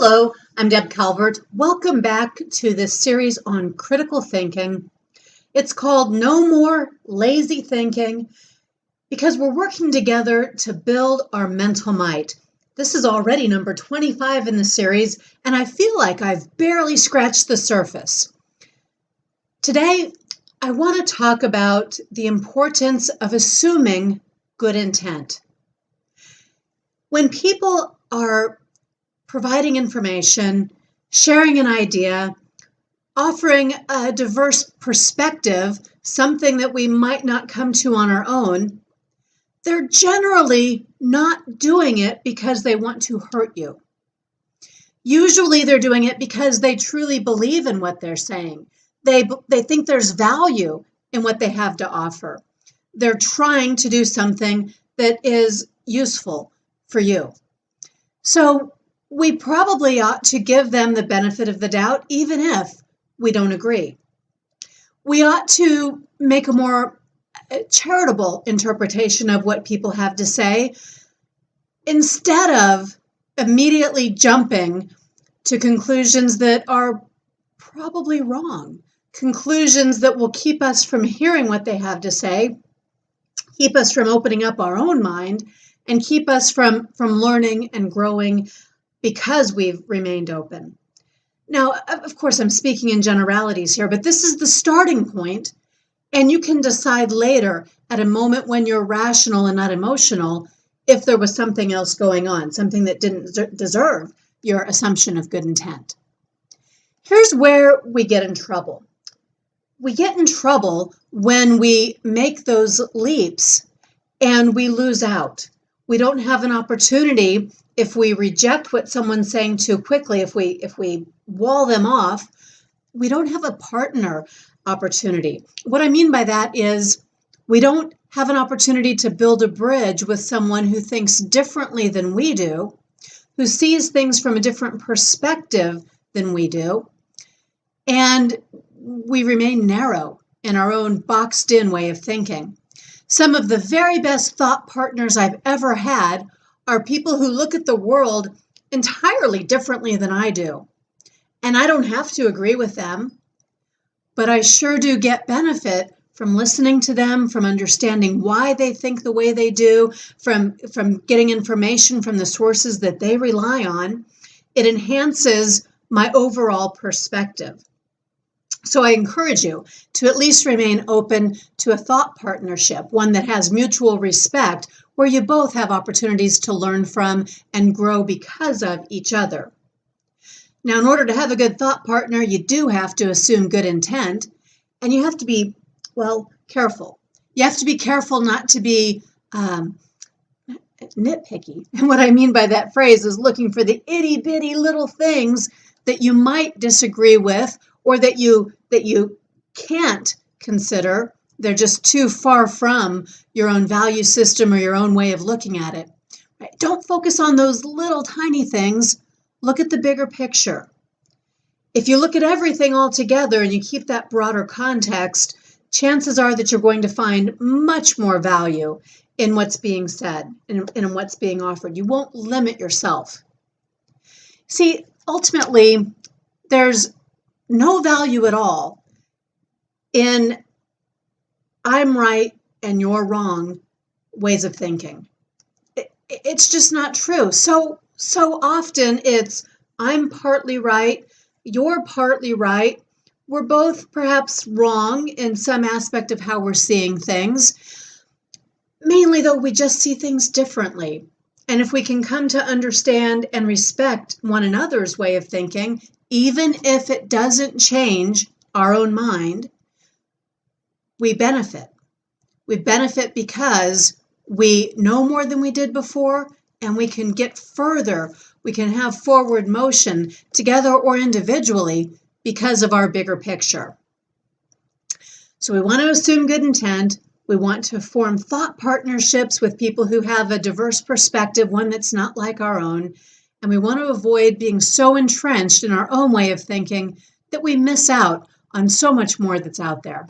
Hello, I'm Deb Calvert. Welcome back to this series on critical thinking. It's called No More Lazy Thinking because we're working together to build our mental might. This is already number 25 in the series, and I feel like I've barely scratched the surface. Today, I want to talk about the importance of assuming good intent. When people are providing information, sharing an idea, offering a diverse perspective, something that we might not come to on our own, they're generally not doing it because they want to hurt you. Usually they're doing it because they truly believe in what they're saying. They think there's value in what they have to offer. They're trying to do something that is useful for you. So we probably ought to give them the benefit of the doubt, even if we don't agree. We ought to make a more charitable interpretation of what people have to say instead of immediately jumping to conclusions that are probably wrong, conclusions that will keep us from hearing what they have to say, keep us from opening up our own mind, and keep us from learning and growing because we've remained open. Now, of course, I'm speaking in generalities here, but this is the starting point, and you can decide later at a moment when you're rational and not emotional if there was something else going on, something that didn't deserve your assumption of good intent. Here's where we get in trouble. We get in trouble when we make those leaps and we lose out. We don't have an opportunity if we reject what someone's saying too quickly, if we wall them off, we don't have a partner opportunity. What I mean by that is we don't have an opportunity to build a bridge with someone who thinks differently than we do, who sees things from a different perspective than we do, and we remain narrow in our own boxed-in way of thinking. Some of the very best thought partners I've ever had are people who look at the world entirely differently than I do. And I don't have to agree with them, but I sure do get benefit from listening to them, from understanding why they think the way they do, from getting information from the sources that they rely on. It enhances my overall perspective. So I encourage you to at least remain open to a thought partnership, one that has mutual respect, where you both have opportunities to learn from and grow because of each other. Now, in order to have a good thought partner, you do have to assume good intent, and you have to be, careful. You have to be careful not to be nitpicky. And what I mean by that phrase is looking for the itty-bitty little things that you might disagree with or that you can't consider. They're just too far from your own value system or your own way of looking at it. Right? Don't focus on those little tiny things. Look at the bigger picture. If you look at everything all together and you keep that broader context, chances are that you're going to find much more value in what's being said and in what's being offered. You won't limit yourself. See, ultimately, there's no value at all in I'm right and you're wrong ways of thinking. It's just not true. So often it's I'm partly right, you're partly right. We're both perhaps wrong in some aspect of how we're seeing things. Mainly, though, we just see things differently. And if we can come to understand and respect one another's way of thinking, even if it doesn't change our own mind, we benefit. We benefit because we know more than we did before, and we can get further. We can have forward motion together or individually because of our bigger picture. So we want to assume good intent. We want to form thought partnerships with people who have a diverse perspective, one that's not like our own. And we want to avoid being so entrenched in our own way of thinking that we miss out on so much more that's out there.